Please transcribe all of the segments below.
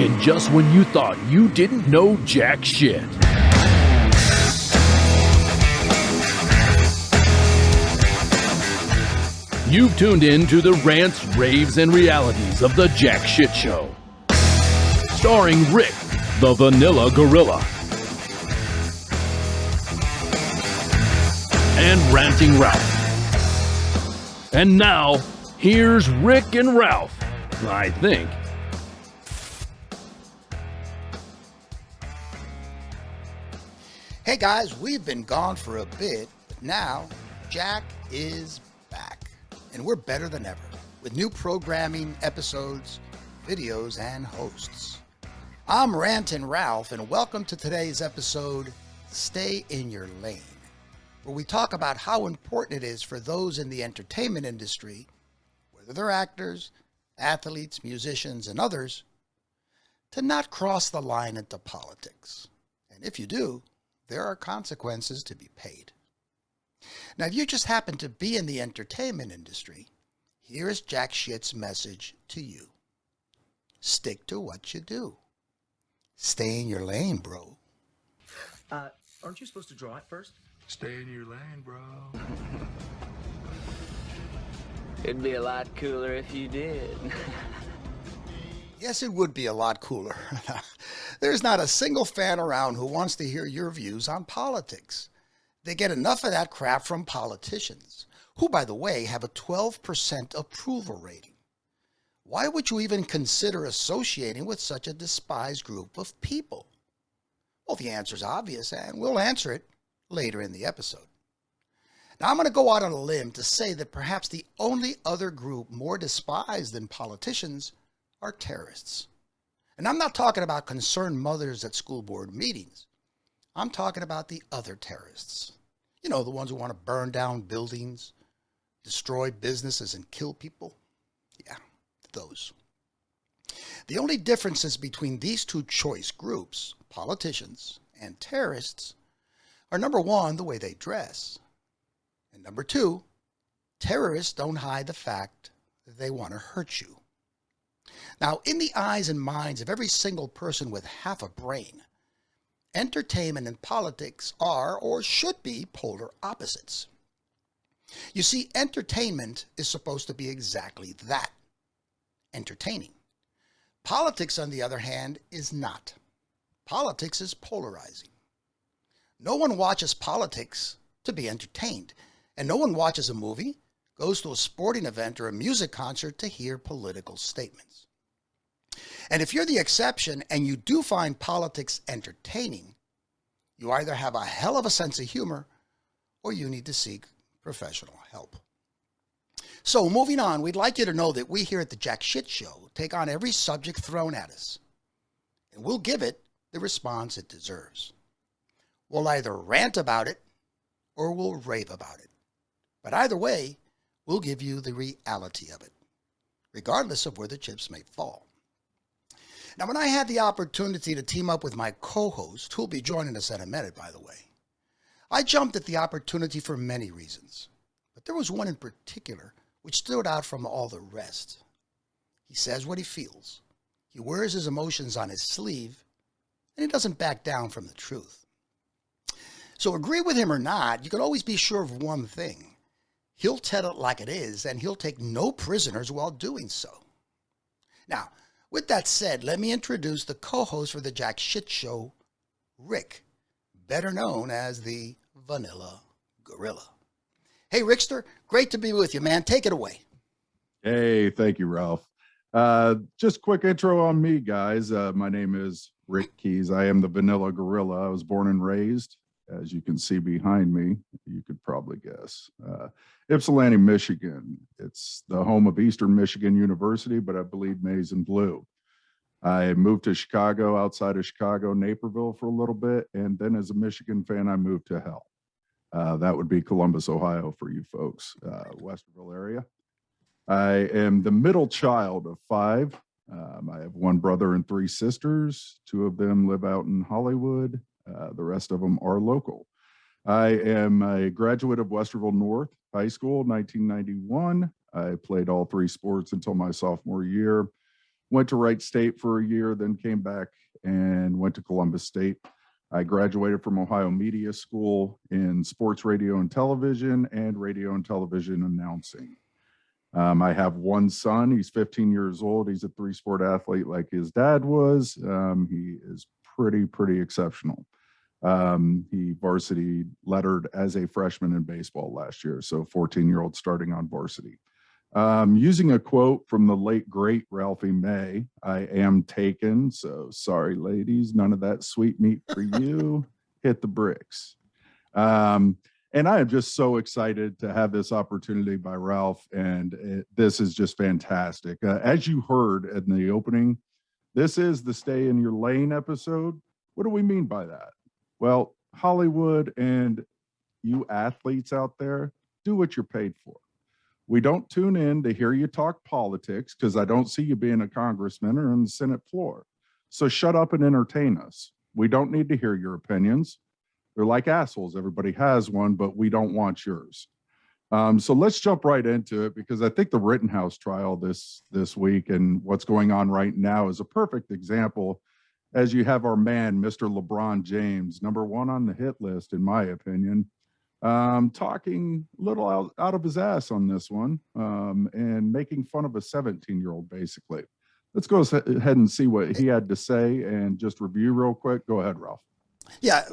And just when you thought you didn't know jack shit. You've tuned in to the rants, raves, and realities of the Jack Shit Show. Starring Rick, the Vanilla Gorilla. And Ranting Ralph. And now, here's Rick and Ralph, I think. Hey guys, we've been gone for a bit, but now Jack is back. And we're better than ever, with new programming, episodes, videos, and hosts. I'm Rantin' Ralph, and welcome to today's episode, Stay in Your Lane, where we talk about how important it is for those in the entertainment industry, whether they're actors, athletes, musicians, and others, to not cross the line into politics. And if you do, there are consequences to be paid. Now, if you just happen to be in the entertainment industry, here is Jack Shit's message to you. Stick to what you do. Stay in your lane, bro. Aren't you supposed to draw it first? Stay in your lane, bro. It'd be a lot cooler if you did. Yes, it would be a lot cooler. There's not a single fan around who wants to hear your views on politics. They get enough of that crap from politicians, who, by the way, have a 12% approval rating. Why would you even consider associating with such a despised group of people? Well, the answer's obvious, and we'll answer it later in the episode. Now, I'm going to go out on a limb to say that perhaps the only other group more despised than politicians are terrorists. And I'm not talking about concerned mothers at school board meetings. I'm talking about the other terrorists. You know, the ones who want to burn down buildings, destroy businesses, and kill people. Yeah, those. The only differences between these two choice groups, politicians and terrorists, are number one, the way they dress. And number two, terrorists don't hide the fact that they want to hurt you. Now, in the eyes and minds of every single person with half a brain, entertainment and politics are, or should be, polar opposites. You see, entertainment is supposed to be exactly that, entertaining. Politics, on the other hand, is not. Politics is polarizing. No one watches politics to be entertained, and no one watches a movie, goes to a sporting event or a music concert to hear political statements. And if you're the exception and you do find politics entertaining, you either have a hell of a sense of humor or you need to seek professional help. So moving on, we'd like you to know that we here at the Jack Shit Show take on every subject thrown at us, and we'll give it the response it deserves. We'll either rant about it or we'll rave about it. But either way, we'll give you the reality of it, regardless of where the chips may fall. Now, when I had the opportunity to team up with my co-host, who'll be joining us in a minute, by the way, I jumped at the opportunity for many reasons. But there was one in particular which stood out from all the rest. He says what he feels. He wears his emotions on his sleeve, and he doesn't back down from the truth. So agree with him or not, you can always be sure of one thing. He'll tell it like it is, and he'll take no prisoners while doing so. Now, with that said, let me introduce the co-host for the Jack Shit Show, Rick, better known as the Vanilla Gorilla. Hey, Rickster, great to be with you, man. Take it away. Hey, thank you, Ralph. Just a quick intro on me, guys. My name is Rick Keys. I am the Vanilla Gorilla. I was born and raised, as you can see behind me, you could probably guess, Ypsilanti, Michigan. It's the home of Eastern Michigan University, but I bleed maize and blue. I moved to Chicago, outside of Chicago, Naperville for a little bit, and then as a Michigan fan, I moved to hell. That would be Columbus, Ohio for you folks, Westerville area. I am the middle child of five. I have one brother and three sisters. Two of them live out in Hollywood. The rest of them are local. I am a graduate of Westerville North High School, 1991. I played all three sports until my sophomore year. Went to Wright State for a year, then came back and went to Columbus State. I graduated from Ohio Media School in sports radio and television and radio and television announcing. I have one son. He's 15 years old. He's a three-sport athlete like his dad was. He is pretty exceptional. He varsity lettered as a freshman in baseball last year, so 14-year-old starting on varsity. Using a quote from the late, great Ralphie May, I am taken, so sorry, ladies, none of that sweet meat for you. Hit the bricks. And I am just so excited to have this opportunity by Ralph, and this is just fantastic. As you heard in the opening, this is the Stay in Your Lane episode. What do we mean by that? Well, Hollywood and you athletes out there, do what you're paid for. We don't tune in to hear you talk politics because I don't see you being a congressman or on the Senate floor. So shut up and entertain us. We don't need to hear your opinions. They're like assholes. Everybody has one, but we don't want yours. So let's jump right into it because I think the Rittenhouse trial this week and what's going on right now is a perfect example as you have our man, Mr. LeBron James, number one on the hit list, in my opinion, talking a little out of his ass on this one and making fun of a 17-year-old, basically. Let's go ahead and see what he had to say and just review real quick. Go ahead, Ralph. Yeah,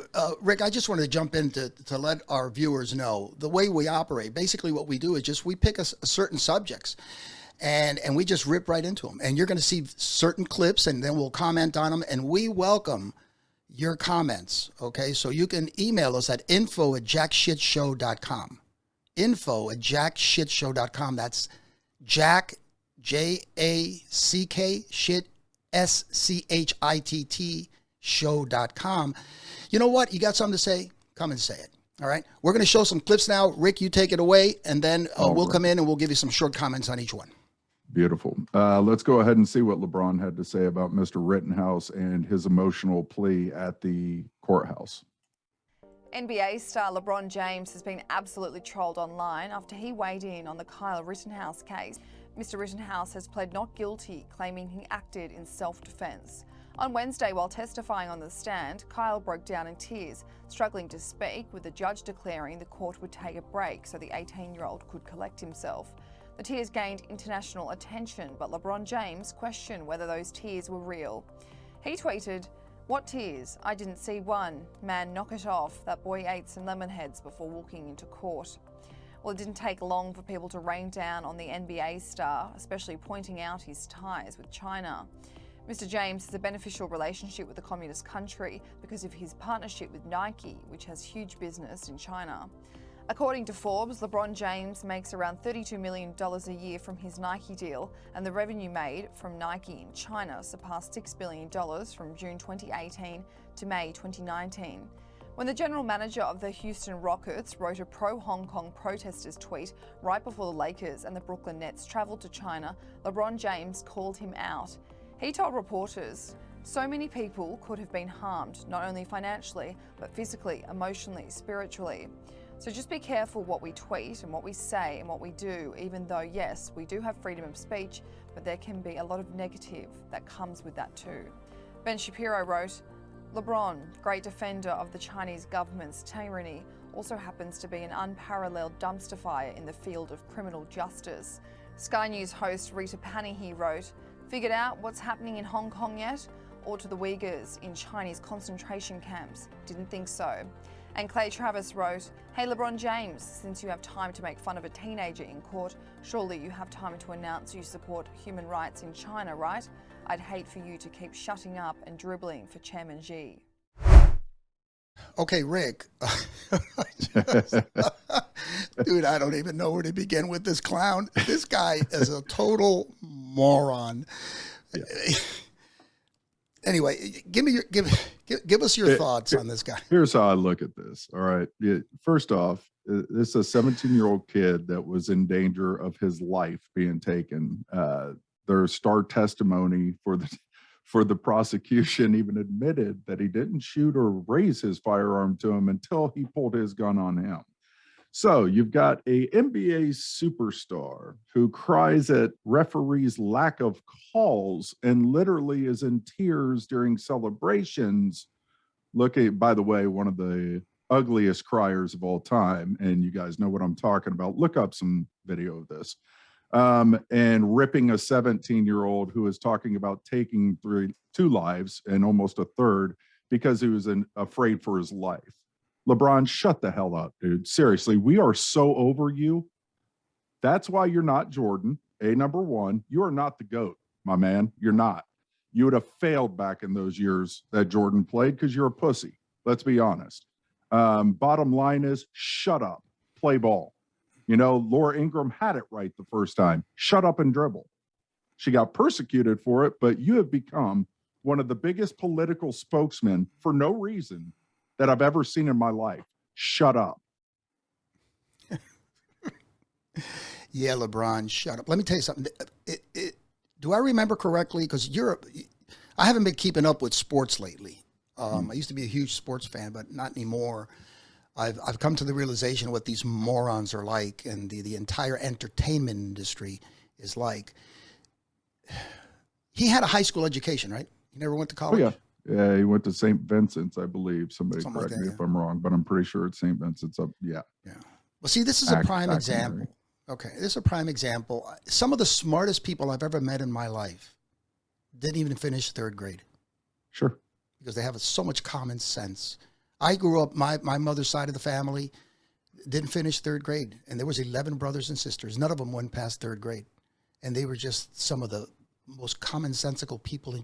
Rick, I just wanted to jump in to let our viewers know the way we operate. Basically, what we do is just we pick a certain subjects and we just rip right into them. And you're going to see certain clips and then we'll comment on them. And we welcome your comments, okay? So you can email us at info@jackshitshow.com. Info@jackshitshow.com. That's Jack, J-A-C-K, shit, S-C-H-I-T-T, show.com. You know what? You got something to say? Come and say it. All right. We're going to show some clips now. Rick, you take it away, and then we'll come in and we'll give you some short comments on each one. Beautiful. Let's go ahead and see what LeBron had to say about Mr. Rittenhouse and his emotional plea at the courthouse. NBA star LeBron James has been absolutely trolled online after he weighed in on the Kyle Rittenhouse case. Mr. Rittenhouse has pled not guilty, claiming he acted in self-defense. On Wednesday, while testifying on the stand, Kyle broke down in tears, struggling to speak, with the judge declaring the court would take a break so the 18-year-old could collect himself. The tears gained international attention, but LeBron James questioned whether those tears were real. He tweeted, "What tears? I didn't see one. Man, knock it off. That boy ate some lemon heads before walking into court." Well, it didn't take long for people to rain down on the NBA star, especially pointing out his ties with China. Mr. James has a beneficial relationship with the communist country because of his partnership with Nike, which has huge business in China. According to Forbes, LeBron James makes around $32 million a year from his Nike deal, and the revenue made from Nike in China surpassed $6 billion from June 2018 to May 2019. When the general manager of the Houston Rockets wrote a pro-Hong Kong protesters tweet right before the Lakers and the Brooklyn Nets traveled to China, LeBron James called him out. He told reporters, "So many people could have been harmed, not only financially, but physically, emotionally, spiritually. So just be careful what we tweet and what we say and what we do, even though, yes, we do have freedom of speech, but there can be a lot of negative that comes with that too." Ben Shapiro wrote, "LeBron, great defender of the Chinese government's tyranny, also happens to be an unparalleled dumpster fire in the field of criminal justice." Sky News host Rita Panihi wrote, "Figured out what's happening in Hong Kong yet? Or to the Uyghurs in Chinese concentration camps? Didn't think so." And Clay Travis wrote, "Hey LeBron James, since you have time to make fun of a teenager in court, surely you have time to announce you support human rights in China, right? I'd hate for you to keep shutting up and dribbling for Chairman Xi." Okay, Rick. Dude, I don't even know where to begin with this clown. This guy is a total moron. Yeah. Anyway, give us your thoughts on this guy. Here's how I look at this. All right. First off, this is a 17-year-old kid that was in danger of his life being taken. Their star testimony for the prosecution even admitted that he didn't shoot or raise his firearm to him until he pulled his gun on him. So you've got a NBA superstar who cries at referees' lack of calls and literally is in tears during celebrations. Look at, by the way, one of the ugliest criers of all time, and you guys know what I'm talking about. Look up some video of this. And ripping a 17-year-old who is talking about taking two lives and almost a third because he was afraid for his life. LeBron, shut the hell up, dude. Seriously, we are so over you. That's why you're not Jordan. Number one, you are not the GOAT, my man. You're not. You would have failed back in those years that Jordan played because you're a pussy. Let's be honest. Bottom line is, shut up, play ball. You know, Laura Ingraham had it right the first time. Shut up and dribble. She got persecuted for it, but you have become one of the biggest political spokesmen for no reason that I've ever seen in my life. Shut up. Yeah, LeBron, shut up. Let me tell you something. Do I remember correctly? Because I haven't been keeping up with sports lately. I used to be a huge sports fan, but not anymore. I've come to the realization of what these morons are like, and the entire entertainment industry is like. He had a high school education, right? He never went to college? Oh, yeah. Yeah, he went to St. Vincent's, I believe. Somebody correct me if I'm wrong, but I'm pretty sure it's St. Vincent's. Yeah. Well, see, this is a prime example. Okay, this is a prime example. Some of the smartest people I've ever met in my life didn't even finish third grade. Sure. Because they have so much common sense. I grew up, my mother's side of the family didn't finish third grade. And there was 11 brothers and sisters. None of them went past third grade. And they were just some of the most commonsensical people.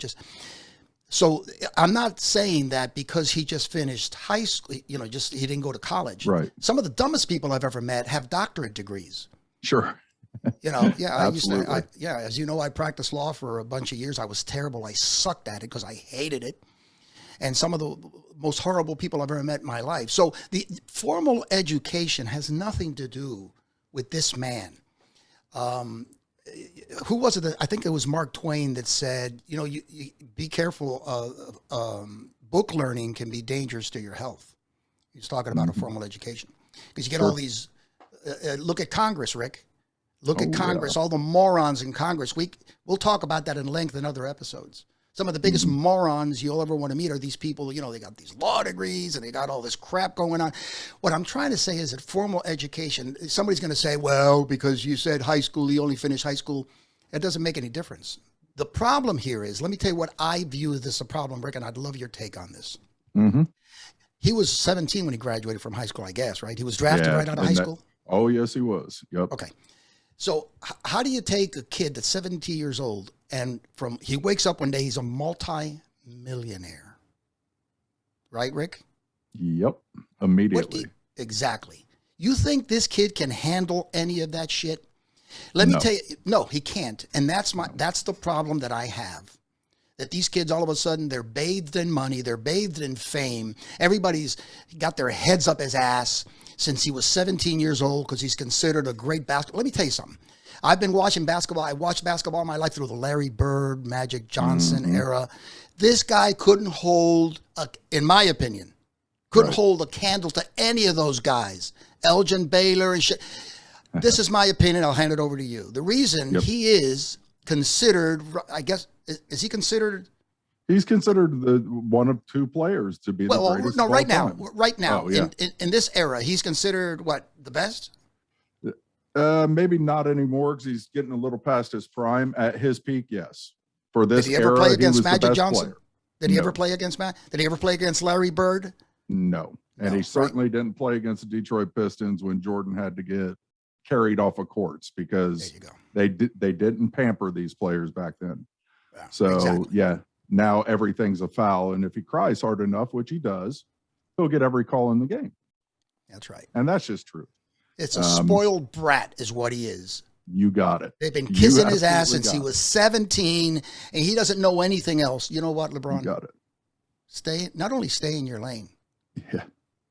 So I'm not saying that because he just finished high school, he didn't go to college. Right. Some of the dumbest people I've ever met have doctorate degrees. Sure. Absolutely. As you know, I practiced law for a bunch of years. I was terrible. I sucked at it because I hated it. And some of the most horrible people I've ever met in my life. So the formal education has nothing to do with this man. Who was it? I think it was Mark Twain that said, you be careful. Book learning can be dangerous to your health. He's talking about a formal education because you get all these. Look at Congress, Rick. Look at Congress. Yeah. All the morons in Congress. We'll talk about that in length in other episodes. Some of the biggest morons you'll ever want to meet are these people. They got these law degrees and they got all this crap going on. What I'm trying to say is that formal education, somebody's going to say, well, because you said high school, you only finished high school. It doesn't make any difference. The problem here is, let me tell you what I view as this a problem, Rick, and I'd love your take on this. Mm-hmm. He was 17 when he graduated from high school, I guess, right? He was drafted right out of high school? Oh, yes, he was. Yep. Okay. So how do you take a kid that's 17 years old and he wakes up one day, he's a multi-millionaire, right, Rick? Yep. Immediately. Exactly. You think this kid can handle any of that shit? Let me tell you, no, he can't. And that's the problem that I have. That these kids, all of a sudden, they're bathed in money. They're bathed in fame. Everybody's got their heads up his ass since he was 17 years old because he's considered a great basketball. Let me tell you something. I've been watching basketball. I watched basketball my life through the Larry Bird, Magic Johnson era. This guy couldn't hold, in my opinion, hold a candle to any of those guys. Elgin Baylor and shit. This is my opinion. I'll hand it over to you. The reason he is considered, I guess, is he considered? He's considered the one of two players to be the greatest. No, right now, in this era, he's considered what, the best? Maybe not anymore because he's getting a little past his prime. At his peak, yes. For this Did he ever era, play against he was Magic the best Johnson? player. Did he ever play against Did he ever play against Larry Bird? No. And he certainly didn't play against the Detroit Pistons when Jordan had to get carried off of courts because they didn't pamper these players back then. Yeah, so now everything's a foul. And if he cries hard enough, which he does, he'll get every call in the game. That's right. And that's just true. It's a spoiled brat is what he is. You got it. They've been kissing his ass since he was 17 and he doesn't know anything else. You know what, LeBron? You got it. Not only stay in your lane. Yeah.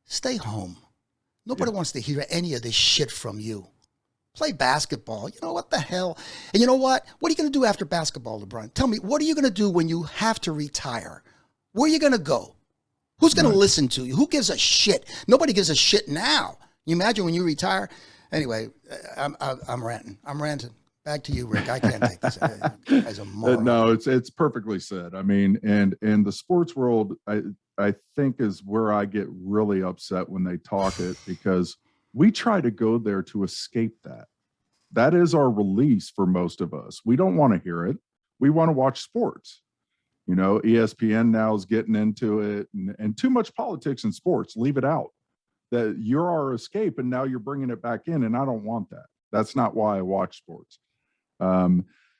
Stay home. Nobody wants to hear any of this shit from you. Play basketball. You know what the hell? And you know what? What are you going to do after basketball, LeBron? Tell me, what are you going to do when you have to retire? Where are you going to go? Who's going to listen to you? Who gives a shit? Nobody gives a shit now. You imagine when you retire. Anyway, I'm ranting. I'm ranting. Back to you, Rick. I can't take this as a moron. No, it's perfectly said. I mean, and the sports world, I think is where I get really upset when they talk it, because we try to go there to escape that. That is our release for most of us. We don't want to hear it. We want to watch sports. You know, ESPN now is getting into it, and too much politics in sports. Leave it out. That you're our escape, and now you're bringing it back in, and I don't want that. That's not why I watch sports.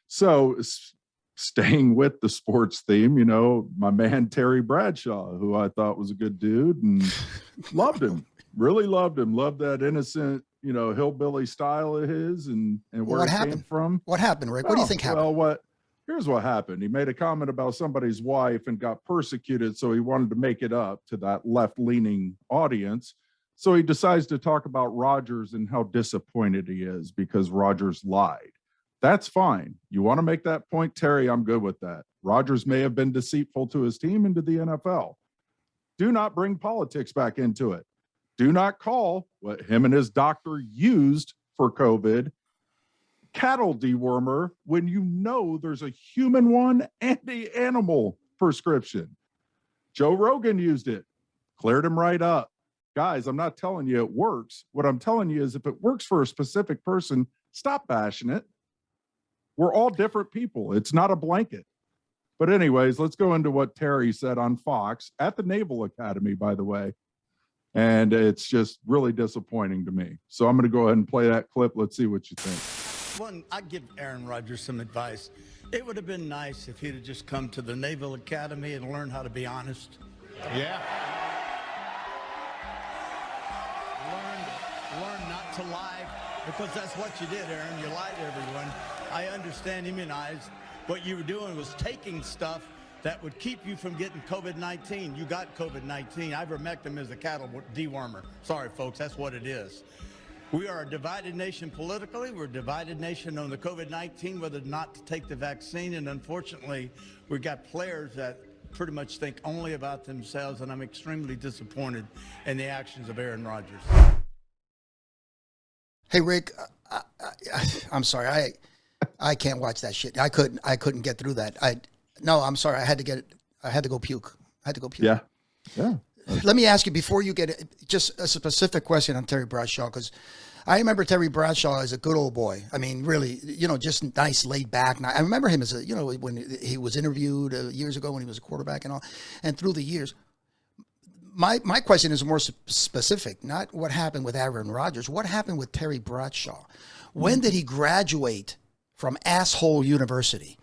So staying with the sports theme, you know, my man Terry Bradshaw, who I thought was a good dude and loved him, really loved him, loved that innocent, you know, hillbilly style of his, and where it came from. What happened, Rick? What do you think happened? Well, here's what happened. He made a comment about somebody's wife and got persecuted, so he wanted to make it up to that left-leaning audience. So he decides to talk about Rodgers and how disappointed he is because Rodgers lied. That's fine. You want to make that point, Terry? I'm good with that. Rodgers may have been deceitful to his team and to the NFL. Do not bring politics back into it. Do not call what him and his doctor used for COVID cattle dewormer when you know there's a human one and the animal prescription. Joe Rogan used it, cleared him right up. Guys, I'm not telling you it works. What I'm telling you is if it works for a specific person, stop bashing it. We're all different people. It's not a blanket. But anyways, let's go into what Terry said on Fox at the Naval Academy, by the way. And it's just really disappointing to me. So I'm going to go ahead and play that clip. Let's see what you think. One, I'd give Aaron Rodgers some advice. It would have been nice if he'd have just come to the Naval Academy and learned how to be honest. Yeah. Learn not to lie, because that's what you did, Aaron. You lied to everyone. I understand, immunized. What you were doing was taking stuff that would keep you from getting COVID-19. You got COVID-19. Ivermectin is a cattle dewormer. Sorry, folks, that's what it is. We are a divided nation politically. We're a divided nation on the COVID-19, whether or not to take the vaccine. And unfortunately, we've got players that pretty much think only about themselves, and I'm extremely disappointed in the actions of Aaron Rodgers. Hey, Rick, I'm sorry. I can't watch that shit. I couldn't get through that. No, I'm sorry. I had to go puke. Yeah. Let me ask you before you get it, just a specific question on Terry Bradshaw, because I remember Terry Bradshaw as a good old boy. I mean, really, you know, just nice, laid back. And I remember him as a, you know, when he was interviewed years ago when he was a quarterback and all, and through the years. My question is more specific, not what happened with Aaron Rodgers. What happened with Terry Bradshaw? When did he graduate from asshole university?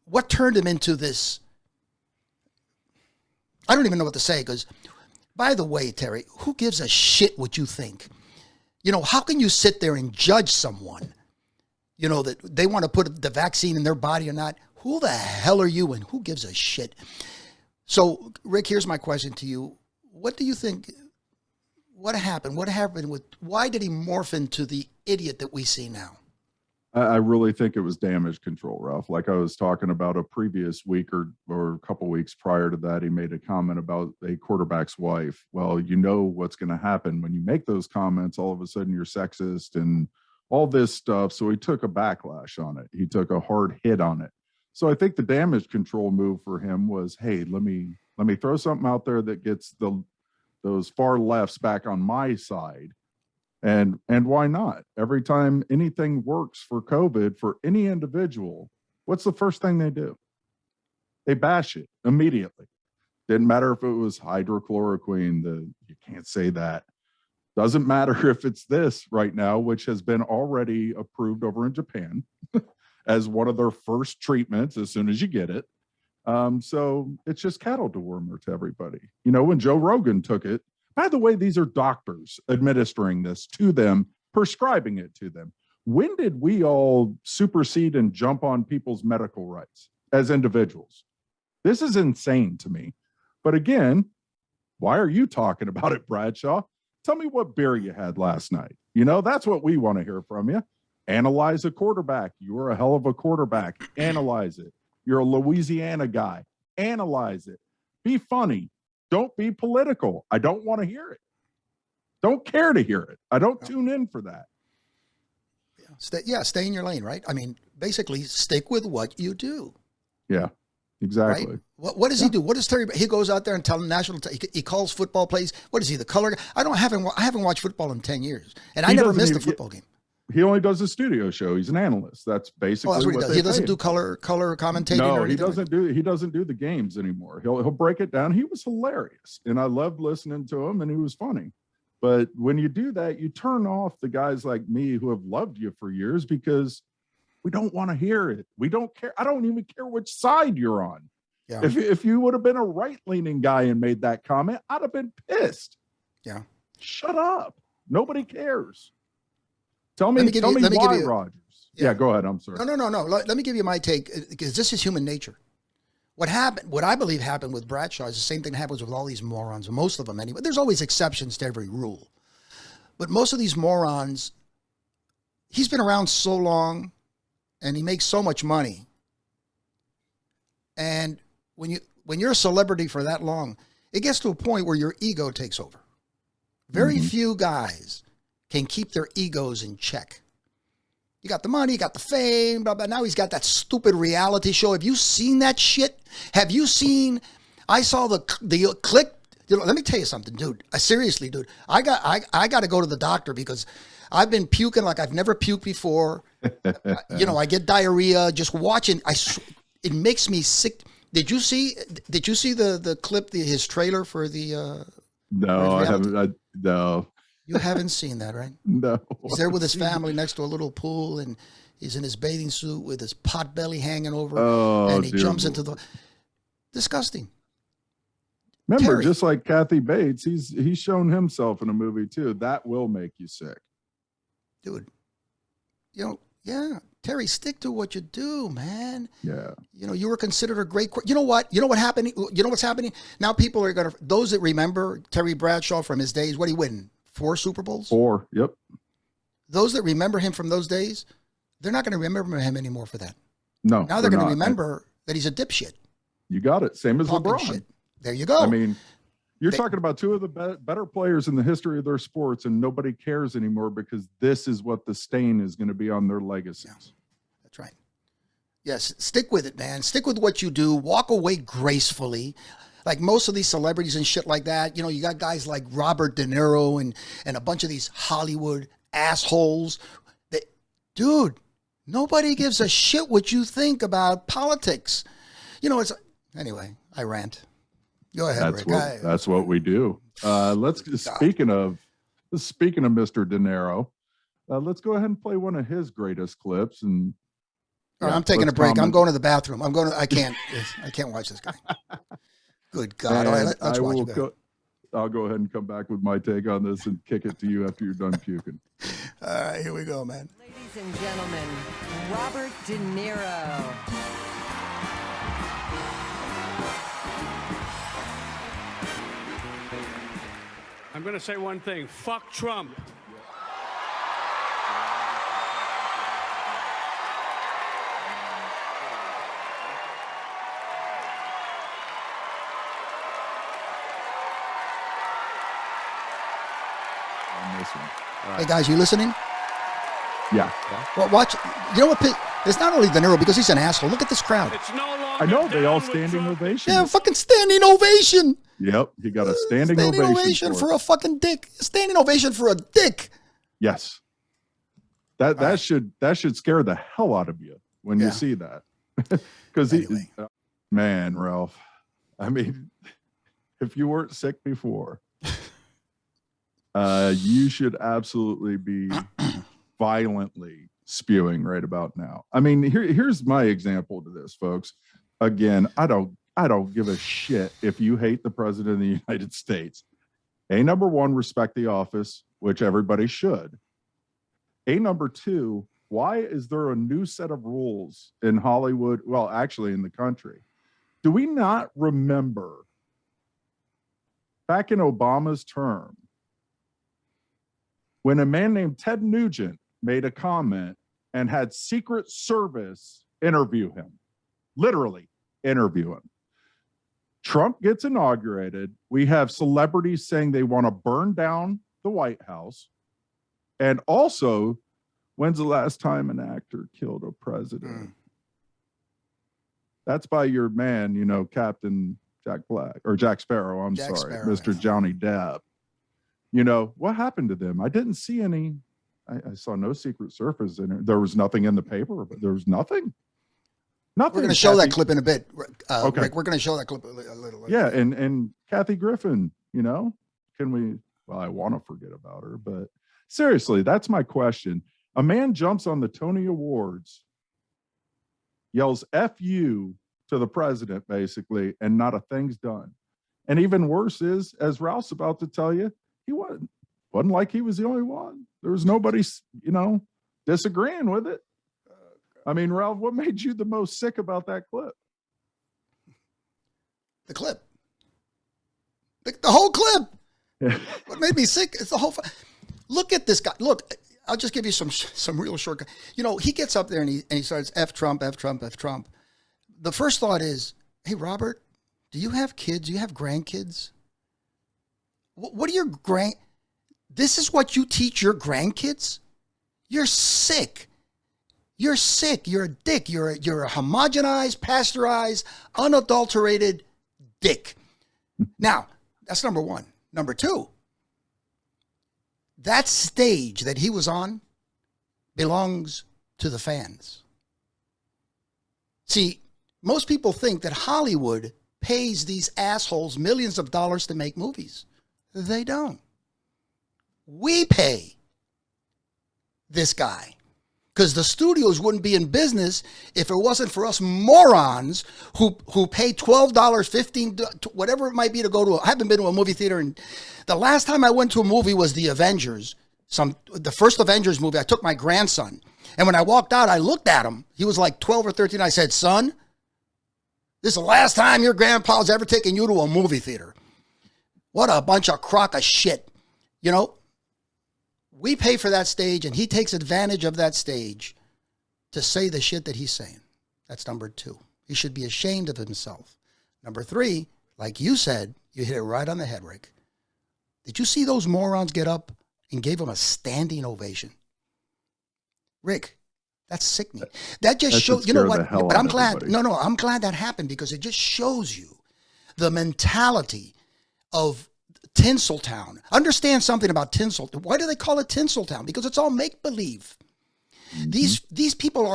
What turned him into this? I don't even know what to say, because, by the way, Terry, who gives a shit what you think? You know, how can you sit there and judge someone, you know, that they want to put the vaccine in their body or not? Who the hell are you and who gives a shit? So, Rick, here's my question to you. What do you think, what happened? Why did he morph into the idiot that we see now? I really think it was damage control, Ralph. Like I was talking about a previous week or a couple weeks prior to that, he made a comment about a quarterback's wife. Well, you know what's going to happen when you make those comments. All of a sudden you're sexist and all this stuff. So he took a backlash on it. He took a hard hit on it. So I think the damage control move for him was, hey, let me throw something out there that gets those far lefts back on my side. And why not? Every time anything works for COVID for any individual, what's the first thing they do? They bash it immediately. Didn't matter if it was hydrochloroquine, you can't say that. Doesn't matter if it's this right now, which has been already approved over in Japan as one of their first treatments as soon as you get it. So it's just cattle dewormer to everybody. You know, when Joe Rogan took it, by the way, these are doctors administering this to them, prescribing it to them. When did we all supersede and jump on people's medical rights as individuals? This is insane to me. But again, why are you talking about it, Bradshaw? Tell me what beer you had last night. You know, that's what we want to hear from you. Analyze a quarterback. You are a hell of a quarterback. Analyze it. You're a Louisiana guy. Analyze it. Be funny. Don't be political. I don't want to hear it. Don't care to hear it. I don't tune in for that. Stay in your lane, right? I mean, basically, stick with what you do. Yeah, exactly. Right? What does he do? What does Terry? He goes out there and tells national. He calls football plays. What is he? The color guy? I haven't watched football in 10 years, and I never missed a football game. He only does a studio show. He's an analyst. That's basically That's what he does. He doesn't pay do him. color commentating. No, or he anything doesn't do. He doesn't do the games anymore. He'll break it down. He was hilarious, and I loved listening to him, and he was funny. But when you do that, you turn off the guys like me who have loved you for years because we don't want to hear it. We don't care. I don't even care which side you're on. Yeah. If you would have been a right-leaning guy and made that comment, I'd have been pissed. Yeah. Shut up. Nobody cares. Tell me Let me why, give you- Rogers. Yeah. Yeah, go ahead. I'm sorry. No. Let me give you my take, because this is human nature. What I believe happened with Bradshaw is the same thing that happens with all these morons, most of them anyway. There's always exceptions to every rule. But most of these morons, he's been around so long and he makes so much money. And when you're a celebrity for that long, it gets to a point where your ego takes over. Very few guys can keep their egos in check. You got the money, you got the fame, blah, blah. Now he's got that stupid reality show. Have you seen that shit? Have you seen? I saw the click. You know, let me tell you something, dude. Seriously, dude. I got to go to the doctor because I've been puking like I've never puked before. I get diarrhea just watching. It makes me sick. Did you see the clip, his trailer for the? No, I haven't. No. You haven't seen that, right? No. He's there with his family next to a little pool, and he's in his bathing suit with his pot belly hanging over, and he jumps into the. Disgusting. Remember, Terry. just like Kathy Bates, he's shown himself in a movie too. That will make you sick. Dude. Terry, stick to what you do, man. Yeah. You were considered a great. You know what? You know what happened? You know what's happening now? People are gonna. Those that remember Terry Bradshaw from his days. What did he win? 4 Super Bowls? 4. Yep. Those that remember him from those days, they're not going to remember him anymore for that. No. Now they're going to remember that he's a dipshit. You got it. Same as Talking LeBron. shit. There you go. I mean, you're talking about 2 of the better players in the history of their sports, and nobody cares anymore because this is what the stain is going to be on their legacies. Yeah. That's right. Yes, stick with it, man. Stick with what you do. Walk away gracefully. Like most of these celebrities and shit like that, you got guys like Robert De Niro and a bunch of these Hollywood assholes. Dude, nobody gives a shit what you think about politics. Anyway, I rant. Go ahead, Rick. That's what we do. Speaking of Mr. De Niro, let's go ahead and play one of his greatest clips. And all right, I'm taking a break. I'm going to the bathroom. I can't watch this guy. Good God. All right, let's watch it. I'll go ahead and come back with my take on this and kick it to you after you're done puking. All right, here we go, man. Ladies and gentlemen, Robert De Niro. I'm going to say one thing. Fuck Trump. Hey, guys, you listening? Yeah. Well, watch. You know what? It's not only De Niro because he's an asshole. Look at this crowd. It's no longer I know, they all down with standing Trump. ovation. Yeah, fucking standing ovation. Yep, he got a standing ovation for a fucking dick. Standing ovation for a dick. Yes. That should scare the hell out of you when you see that. Because Anyway. Man, Ralph, I mean, if you weren't sick before, you should absolutely be violently spewing right about now. I mean, here's my example to this, folks. Again, I don't give a shit if you hate the president of the United States. Number 1, respect the office, which everybody should. Number 2, why is there a new set of rules in Hollywood? Well, actually in the country. Do we not remember back in Obama's term when a man named Ted Nugent made a comment and had Secret Service interview him, literally interview him? Trump gets inaugurated. We have celebrities saying they want to burn down the White House? And also, when's the last time an actor killed a president? That's by your man, you know, Captain Jack Black or Jack Sparrow. I'm Jack sorry, Sparrow, Mr. yeah. Johnny Depp. You know, what happened to them? I didn't see any. I saw no Secret Service in it. There was nothing in the paper, but there was nothing. Nothing. We're going to show that Kathy- clip in a bit. Okay. Rick, we're going to show that clip a little later. Yeah, and Kathy Griffin, you know, can we? Well, I want to forget about her, but seriously, that's my question. A man jumps on the Tony Awards, yells "F you" to the president, basically, and not a thing's done. And even worse is, as Ralph's about to tell you, he wasn't like he was the only one. There was nobody, you know, disagreeing with it. I mean, Ralph, what made you the most sick about that clip? The clip. The whole clip. What made me sick is the whole. Look at this guy. Look, I'll just give you some real short. You know, he gets up there and he starts F Trump, F Trump, F Trump. The first thought is, hey, Robert, do you have kids? Do you have grandkids? What are your This is what you teach your grandkids? You're sick. You're sick. You're a dick. You're a homogenized, pasteurized, unadulterated dick. Now, that's number one. Number two, that stage that he was on belongs to the fans. See, most people think that Hollywood pays these assholes millions of dollars to make movies. They don't. We pay this guy. Because the studios wouldn't be in business if it wasn't for us morons who pay $12, $15, whatever it might be to go to. I haven't been to a movie theater, and the last time I went to a movie was The Avengers. The first Avengers movie. I took my grandson, and when I walked out, I looked at him. He was like 12 or 13. I said, "Son, this is the last time your grandpa's ever taken you to a movie theater. What a bunch of crock of shit." You know, we pay for that stage, and he takes advantage of that stage to say the shit that he's saying. That's number two. He should be ashamed of himself. Number three, like you said, you hit it right on the head, Rick. Did you see those morons get up and gave him a standing ovation? Rick, that's sickening. That just shows, you know what? But I'm glad, I'm glad that happened, because it just shows you the mentality of Tinseltown. Understand something about Tinseltown. Why do they call it Tinseltown? Because it's all make-believe. These people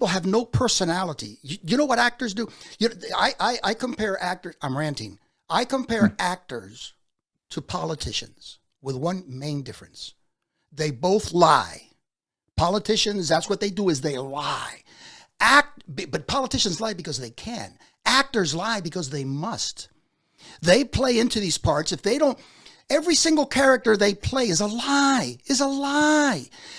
have no personality. You know what actors do? I compare actors. I'm ranting. I compare actors to politicians with one main difference. They both lie. Politicians, that's what they do, is they lie. But politicians lie because they can. Actors lie because they must. They play into these parts. If they don't, every single character they play is a lie,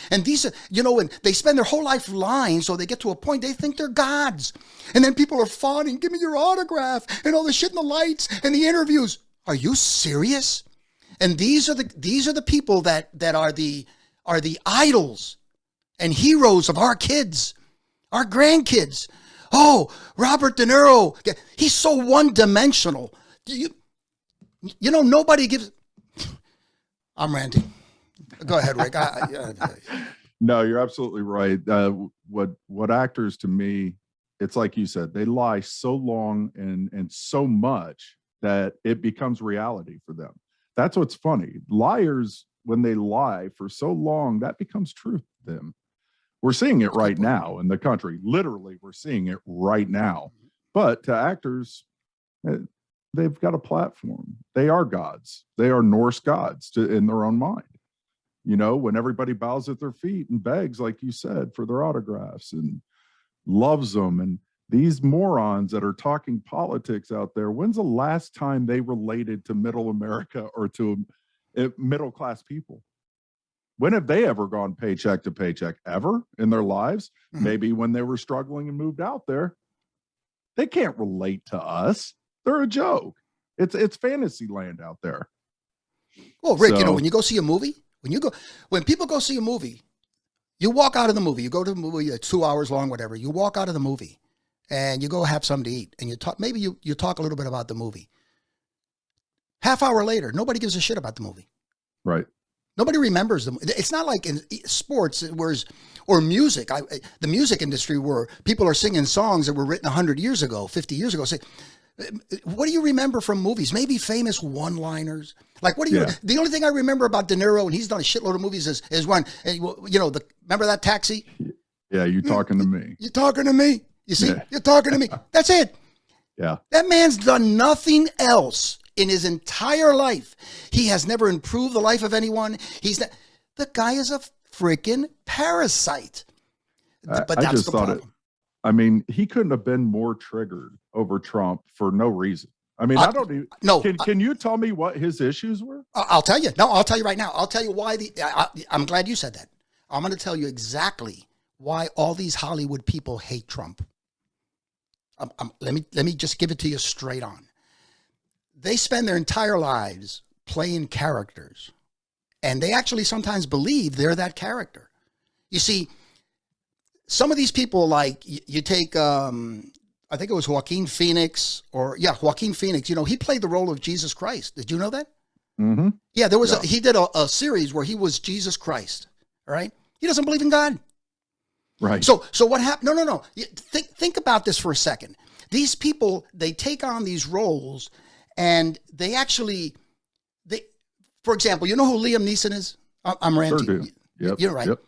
And these are, you know, and they spend their whole life lying, so they get to a point they think they're gods. And then people are fawning, "Give me your autograph," and all the shit in the lights and the interviews. Are you serious? And these are the people that are the idols and heroes of our kids, our grandkids. Oh, Robert De Niro, he's so one-dimensional. You know, nobody gives. I'm ranting. Go ahead, Rick. No, you're absolutely right. What actors, to me, it's like you said, they lie so long and so much that it becomes reality for them. That's what's funny. Liars, when they lie for so long, that becomes truth to them. We're seeing it right now in the country. Literally, we're seeing it right now. But to actors, they've got a platform. They are gods. They are Norse gods in their own mind. You know, when everybody bows at their feet and begs, like you said, for their autographs and loves them. And these morons that are talking politics out there, when's the last time they related to middle America or to middle-class people? When have they ever gone paycheck to paycheck? Ever in their lives? Maybe when they were struggling and moved out there. They can't relate to us. They're a joke. It's fantasy land out there. Well, Rick, you know, when you go see a movie, when people go see a movie, you walk out of the movie, you go to the movie, it's 2 hours long, whatever. You walk out of the movie and you go have something to eat, and you talk, maybe you talk a little bit about the movie. Half hour later, nobody gives a shit about the movie. Right. Nobody remembers them. It's not like in sports or music. The music industry where people are singing songs that were written 100 years ago, 50 years ago. Say, what do you remember from movies? Maybe famous one-liners. Like, what do you? Yeah. The only thing I remember about De Niro, and he's done a shitload of movies, is one. Remember that Taxi? Yeah, you talking to me? You talking to me? You see, you're talking to me. That's it. Yeah. That man's done nothing else in his entire life. He has never improved the life of anyone. The guy is a freaking parasite. But that's I just the thought problem. I mean, he couldn't have been more triggered over Trump for no reason. I mean, I don't even. No. Can you tell me what his issues were? I'll tell you. No, I'll tell you right now. I'll tell you why I'm glad you said that. I'm going to tell you exactly why all these Hollywood people hate Trump. Let me just give it to you straight on. They spend their entire lives playing characters, and they actually sometimes believe they're that character. You see, some of these people, like you take, I think it was Joaquin Phoenix, Joaquin Phoenix. You know, he played the role of Jesus Christ. Did you know that? Mm-hmm. Yeah, there was he did a series where he was Jesus Christ. All right, he doesn't believe in God. Right. So what happened? No. Think about this for a second. These people, they take on these roles, and they actually, for example, you know who Liam Neeson is? I'm ranting. Sure do. Yep. You're right. Yep.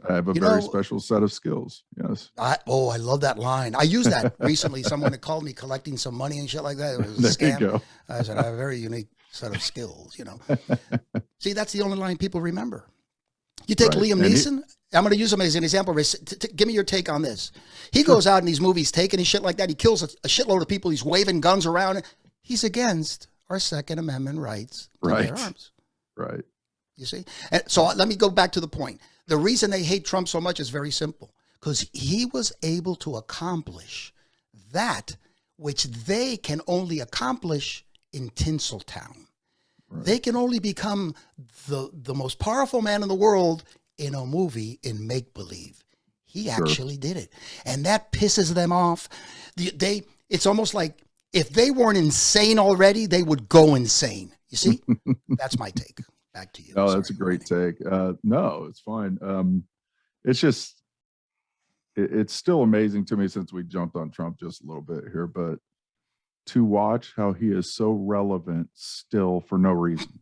I have a very special set of skills. Yes. I love that line. I used that recently. Someone had called me collecting some money and shit like that. It was a scam. There you go. I said, I have a very unique set of skills, you know. See, that's the only line people remember. You take Liam Neeson. I'm going to use him as an example. Give me your take on this. He goes out in these movies taking and shit like that. He kills a shitload of people. He's waving guns around. He's against our Second Amendment rights to bear arms. Right. You see? And so let me go back to the point. The reason they hate Trump so much is very simple. Because he was able to accomplish that which they can only accomplish in Tinseltown. Right. They can only become the most powerful man in the world in a movie in make-believe. He actually did it. And that pisses them off. It's almost like if they weren't insane already, they would go insane. You see? That's my take. Back to you. No, that's a great take. No, it's fine. It's just, it's still amazing to me, since we jumped on Trump just a little bit here, but to watch how he is so relevant still for no reason.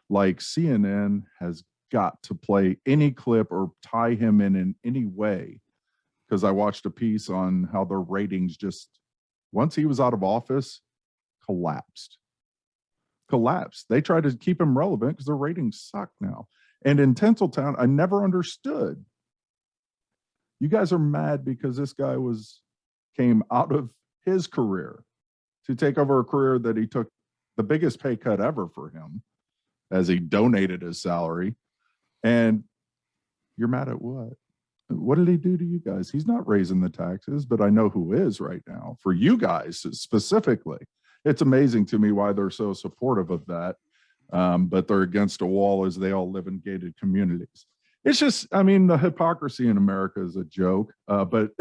Like, CNN has got to play any clip or tie him in any way, because I watched a piece on how their ratings just, once he was out of office, collapsed. They tried to keep him relevant because their ratings suck now. And in Tinseltown, I never understood. You guys are mad because this guy came out of his career to take over a career that he took the biggest pay cut ever for him, as he donated his salary. And you're mad at what? What did he do to you guys? He's not raising the taxes, but I know who is right now, for you guys specifically. It's amazing to me why they're so supportive of that. But they're against a wall as they all live in gated communities. It's just, I mean, the hypocrisy in America is a joke. But,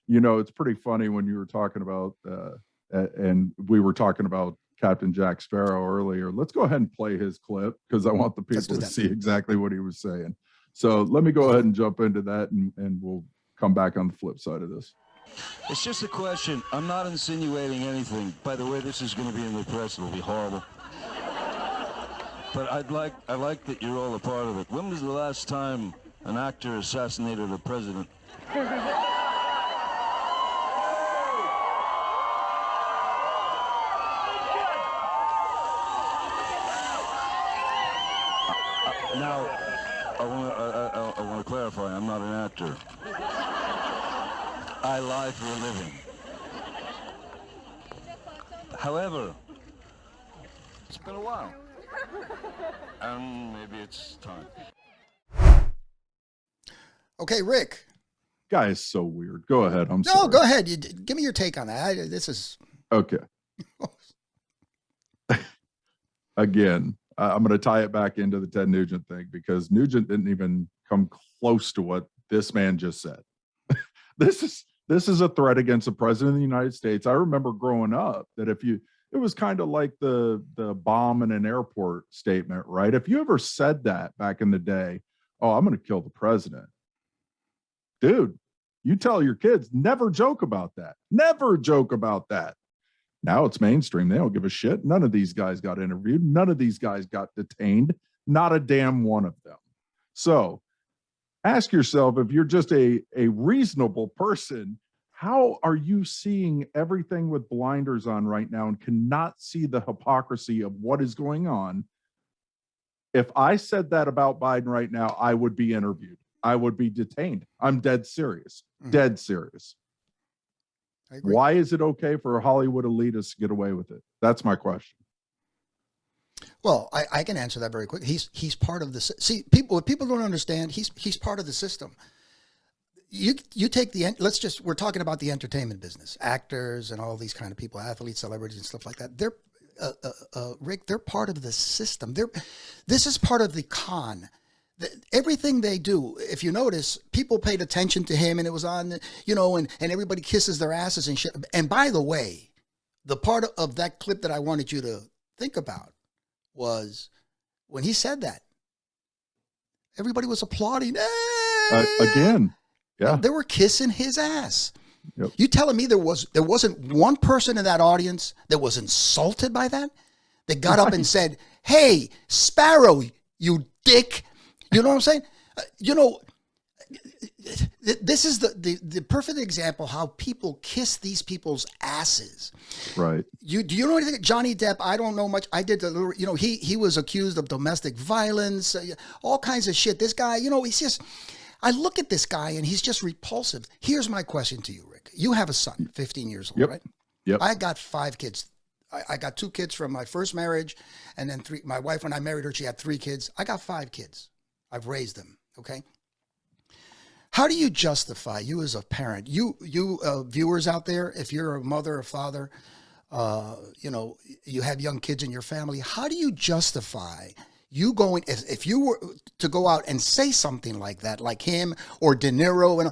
you know, it's pretty funny when you were talking about, and we were talking about Captain Jack Sparrow earlier. Let's go ahead and play his clip, because I want the people to see exactly what he was saying. So let me go ahead and jump into that, and we'll come back on the flip side of this. It's just a question. I'm not insinuating anything. By the way, this is going to be in the press. It'll be horrible. But I like that you're all a part of it. When was the last time an actor assassinated a president? Now, I want to clarify. I'm not an actor. I lie for a living. However, it's been a while. And maybe it's time. Okay, Rick. Guy is so weird. Go ahead. I'm sorry. No, go ahead. Give me your take on that. This is... Okay. Again, I'm going to tie it back into the Ted Nugent thing, because Nugent didn't even come close to what this man just said. This is a threat against the president of the United States. I remember growing up that if it was kind of like the bomb in an airport statement, right? If you ever said that back in the day, oh, I'm going to kill the president, dude, you tell your kids, never joke about that. Never joke about that. Now it's mainstream. They don't give a shit. None of these guys got interviewed. None of these guys got detained. Not a damn one of them. So ask yourself, if you're just a reasonable person, how are you seeing everything with blinders on right now and cannot see the hypocrisy of what is going on? If I said that about Biden right now, I would be interviewed. I would be detained. I'm dead serious. Dead serious. Why is it okay for Hollywood elitists to get away with it? That's my question. Well, I can answer that very quick. He's part of the, see, what people don't understand, he's part of the system. You take we're talking about the entertainment business, actors and all these kind of people, athletes, celebrities and stuff like that. They're, Rick, they're part of the system. This is part of the con. Everything they do, if you notice, people paid attention to him and it was on, and everybody kisses their asses and shit. And by the way, the part of that clip that I wanted you to think about was when he said that, everybody was applauding. Again, yeah. They were kissing his ass. Yep. You telling me there wasn't one person in that audience that was insulted by that? They got up and said, "Hey, Sparrow, you dick." You know what I'm saying? This is the perfect example how people kiss these people's asses. Right. Do you know anything? Johnny Depp, I don't know much. I did a little, he was accused of domestic violence, all kinds of shit. This guy, he's just, I look at this guy and he's just repulsive. Here's my question to you, Rick. You have a son, 15 years old, right? Yep. I got 5 kids. I got 2 kids from my first marriage, and then 3. My wife, when I married her, she had 3 kids. I got 5 kids. I've raised them. Okay. How do you justify, you as a parent, you viewers out there, if you're a mother or father, you have young kids in your family, how do you justify you going, if you were to go out and say something like that, like him or De Niro, and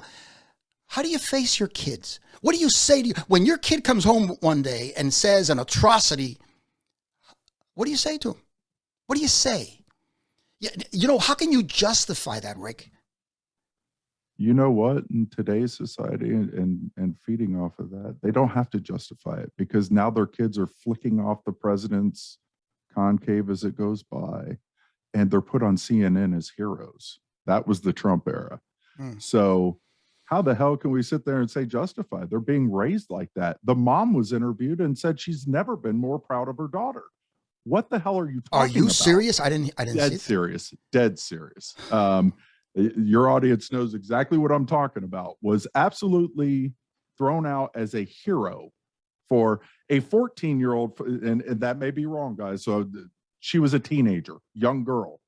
how do you face your kids? What do you say to you when your kid comes home one day and says an atrocity? What do you say to him? What do you say? Yeah, how can you justify that, Rick? You know what? In today's society and feeding off of that, they don't have to justify it because now their kids are flicking off the president's concave as it goes by, and they're put on CNN as heroes. That was the Trump era. So how the hell can we sit there and say justified? They're being raised like that. The mom was interviewed and said she's never been more proud of her daughter. What the hell are you talking about? Are you serious? I didn't Dead serious. Dead serious. Your audience knows exactly what I'm talking about. Was absolutely thrown out as a hero for a 14-year-old, and that may be wrong, guys. So she was a teenager, young girl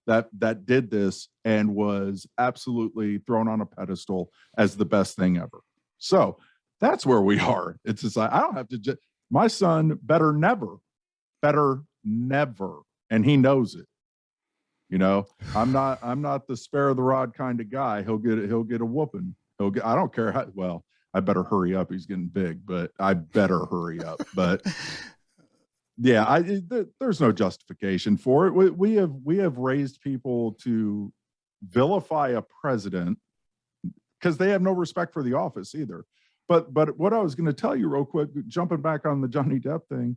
that did this and was absolutely thrown on a pedestal as the best thing ever. So that's where we are. It's just like, I don't have to my son better never, and he knows it. I'm not the spare the rod kind of guy. He'll get a whooping. I don't care how, well, I better hurry up. He's getting big, but I better hurry up. But yeah, there's no justification for it. We have raised people to vilify a president because they have no respect for the office either. But what I was going to tell you real quick, jumping back on the Johnny Depp thing,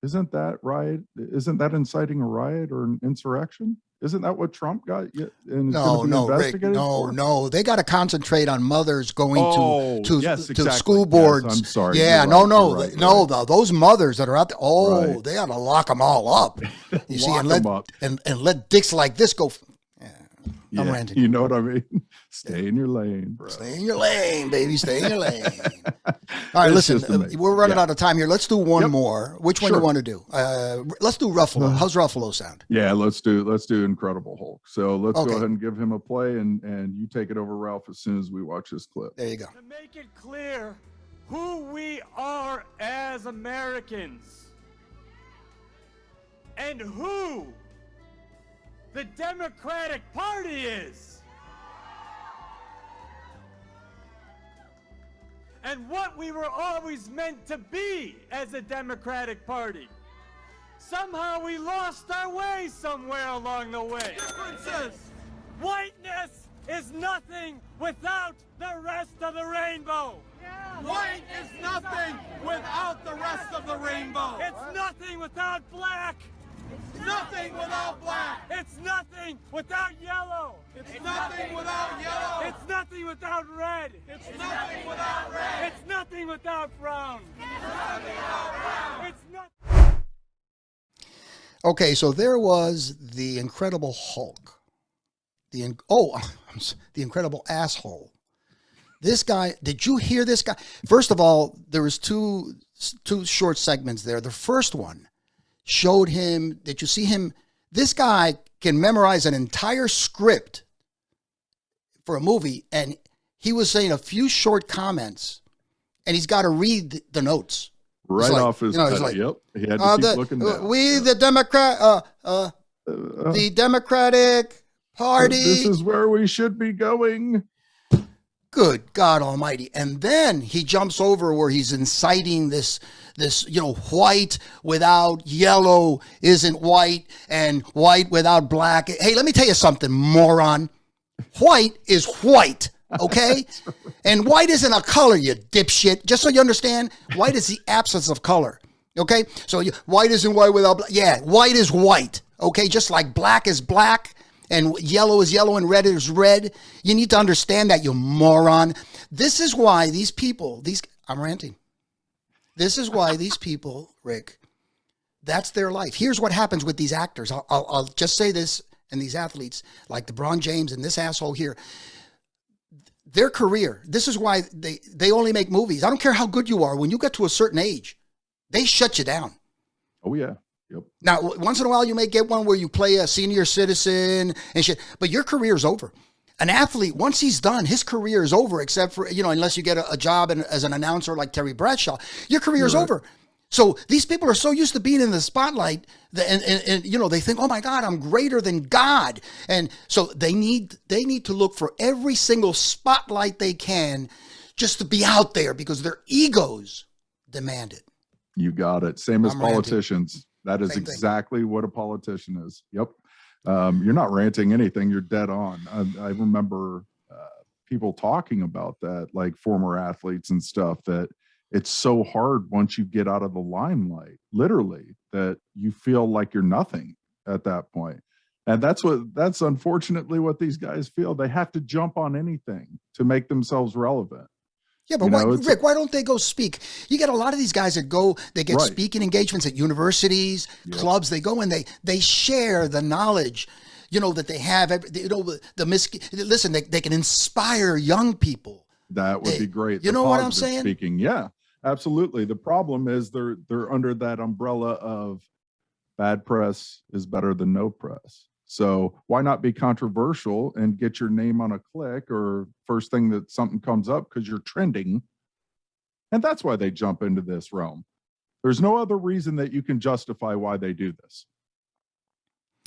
isn't that riot? Isn't that inciting a riot or an insurrection? Isn't that what Trump got? No, Rick, no. They got to concentrate on mothers going to school boards. Yes, I'm sorry. Yeah, Right. Those mothers that are out there. Right. They ought to lock them all up. You see, and let dicks like this go. I'm ranting. You know what I mean? Stay in your lane, bro. Stay in your lane, baby. Stay in your lane. All right, listen, we're running out of time here. Let's do one more. Which one do you want to do? Let's do Ruffalo. How's Ruffalo sound? Yeah, let's do Incredible Hulk. So let's go ahead and give him a play, and you take it over, Ralph, as soon as we watch this clip. There you go. To make it clear who we are as Americans and who the Democratic Party is. and what we were always meant to be as a Democratic Party. Somehow we lost our way somewhere along the way. Differences! Whiteness is nothing without the rest of the rainbow. White is nothing without the rest of the rainbow. It's nothing without black. It's nothing without black. It's nothing without yellow. It's nothing without yellow. It's nothing without red. It's nothing without red. It's nothing without brown. It's nothing without brown. It's nothing. Okay, so there was the Incredible Hulk. The Incredible Asshole. This guy, did you hear this guy? First of all, there was two short segments there. The first one showed him, did you see him? This guy can memorize an entire script for a movie, and he was saying a few short comments, and he's got to read the notes. Right like, off his he's like, yep. He had to keep looking down. The Democratic Party. This is where we should be going. Good God Almighty. And then he jumps over where he's inciting this, white without yellow isn't white, and white without black. Hey, let me tell you something, moron. White is white, okay? And white isn't a color, you dipshit. Just so you understand, white is the absence of color, okay? So white isn't white without black. Yeah, white is white, okay? Just like black is black, and yellow is yellow and red is red. You need to understand that, you moron. This is why these people, I'm ranting. This is why these people, Rick, that's their life. Here's what happens with these actors. I'll just say this, and these athletes like LeBron James and this asshole here, their career, this is why they only make movies. I don't care how good you are. When you get to a certain age, they shut you down. Oh, yeah. Yep. Now, once in a while, you may get one where you play a senior citizen and shit, but your career is over. An athlete, once he's done, his career is over, except for, unless you get a job as an announcer like Terry Bradshaw, your career is over. So these people are so used to being in the spotlight and they think, oh my God, I'm greater than God. And so they need to look for every single spotlight they can just to be out there because their egos demand it. You got it. Same as politicians. Ranting. That is exactly what a politician is. Yep. You're not ranting anything. You're dead on. I remember people talking about that, like former athletes and stuff, that it's so hard once you get out of the limelight, literally, that you feel like you're nothing at that point. And that's unfortunately what these guys feel. They have to jump on anything to make themselves relevant. Yeah, but Rick, why don't they go speak? You get a lot of these guys that go, they get speaking engagements at universities, clubs. They go and they share the knowledge, that they have. Listen, they can inspire young people. That would be great. You know what I'm saying? Speaking, yeah, absolutely. The problem is they're under that umbrella of bad press is better than no press. So why not be controversial and get your name on a click or first thing that something comes up because you're trending? And that's why they jump into this realm. There's no other reason that you can justify why they do this.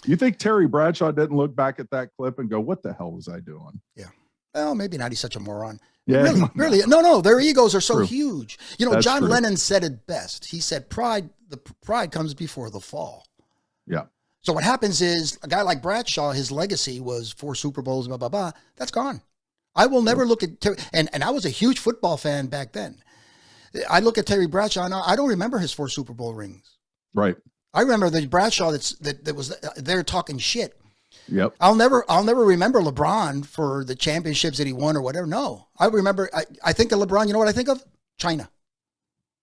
You think Terry Bradshaw didn't look back at that clip and go, what the hell was I doing? Yeah. Well, maybe not. He's such a moron. Yeah, really. No, their egos are so huge. That's John true. Lennon said it best. He said, pride comes before the fall. Yeah. So what happens is a guy like Bradshaw, his legacy was 4 Super Bowls, blah, blah, blah. That's gone. I will never look at Terry. And I was a huge football fan back then. I look at Terry Bradshaw and I don't remember his 4 Super Bowl rings. Right. I remember the Bradshaw that was there talking shit. Yep. I'll never remember LeBron for the championships that he won or whatever. No, I remember. I think of LeBron. You know what I think of? China.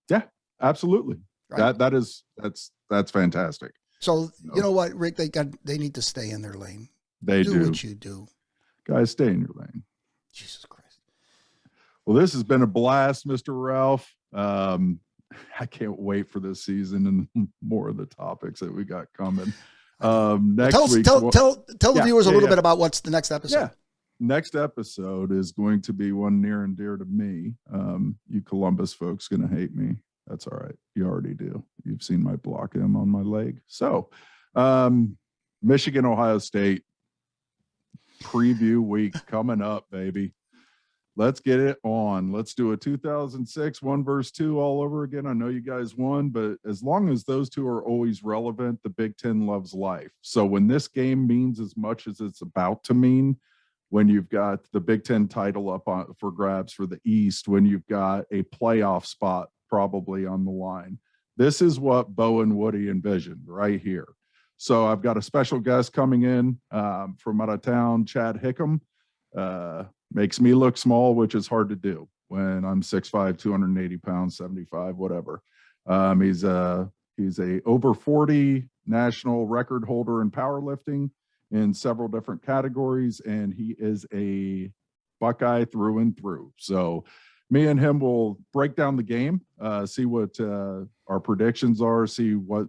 Yeah, absolutely. Right. That's fantastic. So you know what, Rick? They need to stay in their lane. They do what you do, guys. Stay in your lane. Jesus Christ. Well, this has been a blast, Mr. Ralph. I can't wait for this season and more of the topics that we got coming. Next week, tell the viewers a little bit about what's the next episode. Yeah. Next episode is going to be one near and dear to me. You Columbus folks gonna hate me. That's all right. You already do. You've seen my block M on my leg. So, Michigan, Ohio State preview week coming up, baby. Let's get it on. Let's do a 2006 1 versus 2 all over again. I know you guys won, but as long as those two are always relevant, the Big Ten loves life. So when this game means as much as it's about to mean, when you've got the Big Ten title up for grabs for the East, when you've got a playoff spot probably on the line, this is what Bo and Woody envisioned right here. So I've got a special guest coming in from out of town, Chad Hickam. Makes me look small, which is hard to do when I'm 6'5", 280 pounds, 75, whatever. He's a over 40 national record holder in powerlifting in several different categories, and he is a Buckeye through and through. So me and him will break down the game, see what our predictions are, see what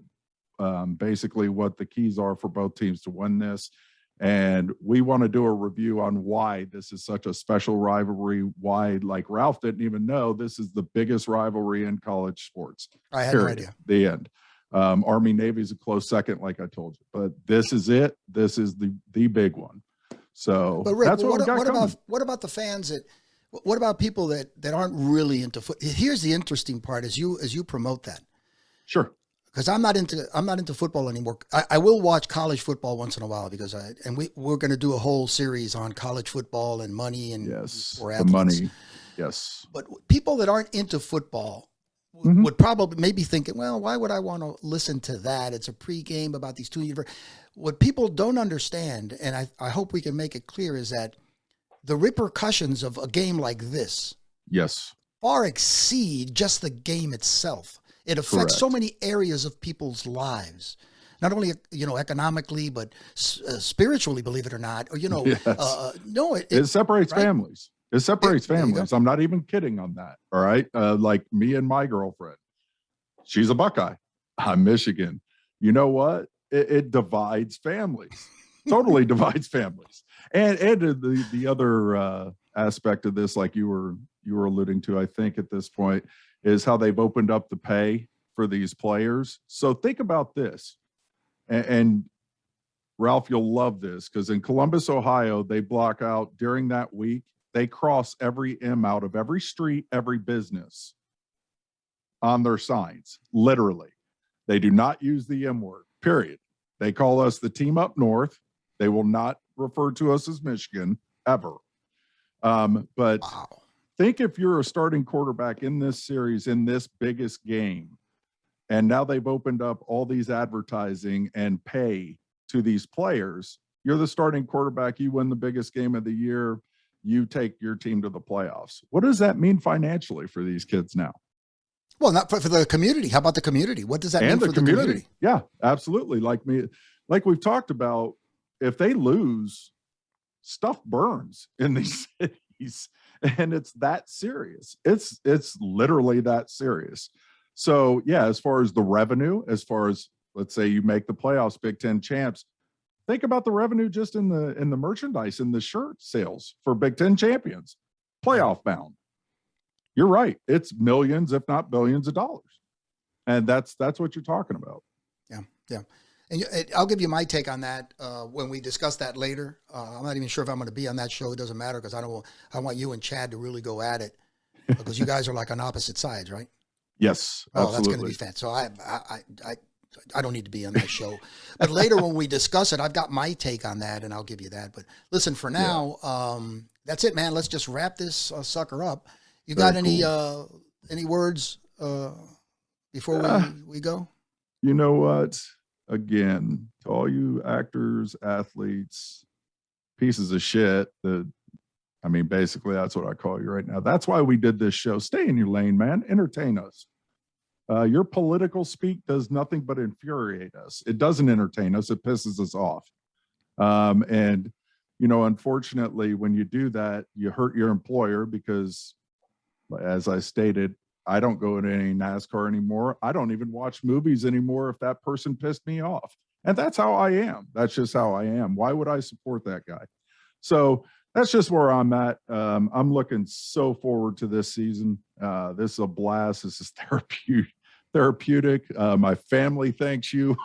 basically what the keys are for both teams to win this. And we want to do a review on why this is such a special rivalry, why, like Ralph didn't even know, this is the biggest rivalry in college sports. I had no idea. The end. Army Navy is a close second, like I told you, but this is it. This is the big one. So but Rick, that's what about the fans what about people that aren't really into foot? Here's the interesting part as you promote that. Sure. Because I'm not into football anymore. I will watch college football once in a while because we're going to do a whole series on college football and money and for athletes. The money. Yes. But people that aren't into football would probably maybe thinking, well, why would I want to listen to that? It's a pregame about these two. What people don't understand, and I hope we can make it clear, is that the repercussions of a game like this, yes, far exceed just the game itself. It affects so many areas of people's lives, not only, economically, but spiritually, believe it or not, or, it separates families. It separates families. I'm not even kidding on that. All right. Like me and my girlfriend, she's a Buckeye. I'm Michigan. You know what? It divides families, totally divides families. And the other aspect of this, like you were alluding to, I think at this point, is how they've opened up the pay for these players. So think about this. And Ralph, you'll love this, because in Columbus, Ohio, they block out during that week. They cross every M out of every street, every business on their signs, literally. They do not use the M word, period. They call us the team up north. They will not refer to us as Michigan, ever. But wow. Think if you're a starting quarterback in this series, in this biggest game, and now they've opened up all these advertising and pay to these players. You're the starting quarterback. You win the biggest game of the year. You take your team to the playoffs. What does that mean financially for these kids now? Well, not for the community. How about the community? What does that mean for the community? Yeah, absolutely. Like we've talked about, if they lose, stuff burns in these cities. And it's that serious. It's literally that serious. So yeah, as far as the revenue, as far as, let's say you make the playoffs, Big Ten champs, think about the revenue just in the merchandise, in the shirt sales for Big Ten champions, playoff bound. You're right. It's millions, if not billions of dollars. And that's what you're talking about. Yeah. Yeah. And I'll give you my take on that when we discuss that later. I'm not even sure if I'm going to be on that show. It doesn't matter, because I want you and Chad to really go at it, because you guys are like on opposite sides, right? Yes, oh, absolutely. That's going to be fun. So I don't need to be on that show. But later when we discuss it, I've got my take on that, and I'll give you that. But listen, for now, that's it, man. Let's just wrap this sucker up. You got any words before we go? You know what? Again, to all you actors, athletes, pieces of shit, basically that's what I call you right now. That's why we did this show. Stay in your lane, man. Entertain us. Your political speak does nothing but infuriate us. It doesn't entertain us. It pisses us off. And, unfortunately, when you do that, you hurt your employer, because, as I stated, I don't go to any NASCAR anymore. I don't even watch movies anymore if that person pissed me off. And that's how I am. That's just how I am. Why would I support that guy? So that's just where I'm at. I'm looking so forward to this season. This is a blast. This is therapeutic. My family thanks you.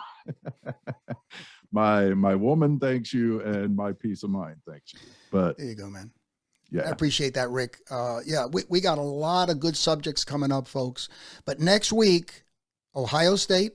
My woman thanks you, and my peace of mind thanks you. But there you go, man. Yeah. I appreciate that, Rick. Yeah, we got a lot of good subjects coming up, folks. But next week, Ohio State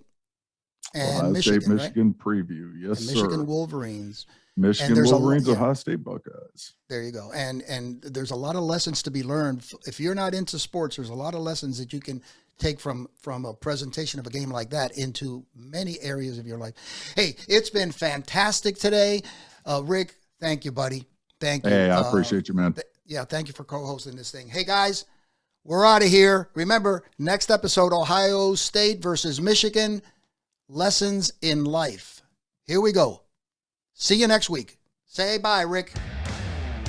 and Ohio Michigan, State, Michigan preview. Yes, and sir. Michigan Wolverines. Michigan there's Wolverines, Ohio State Buckeyes. There you go. And there's a lot of lessons to be learned. If you're not into sports, there's a lot of lessons that you can take from a presentation of a game like that into many areas of your life. Hey, it's been fantastic today. Rick, thank you, buddy. Thank you. Hey, I appreciate you, man. Yeah, thank you for co-hosting this thing. Hey, guys, we're out of here. Remember, next episode, Ohio State versus Michigan, lessons in life. Here we go. See you next week. Say bye, Rick.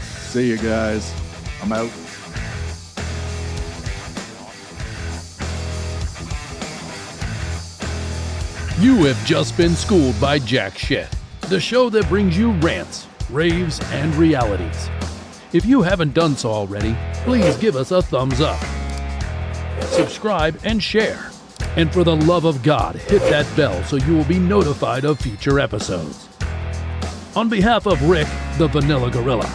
See you guys. I'm out. You have just been schooled by Jack Shit, the show that brings you rants, raves, and realities. If you haven't done so already, please give us a thumbs up. Subscribe and share. And for the love of God, hit that bell so you will be notified of future episodes. On behalf of Rick, the Vanilla Gorilla,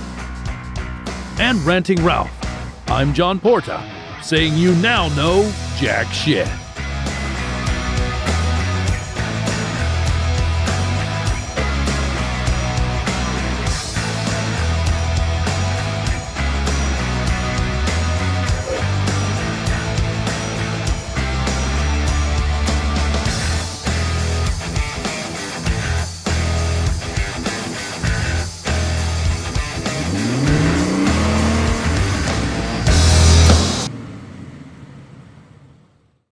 and Ranting Ralph, I'm John Porta, saying you now know Jack Shit.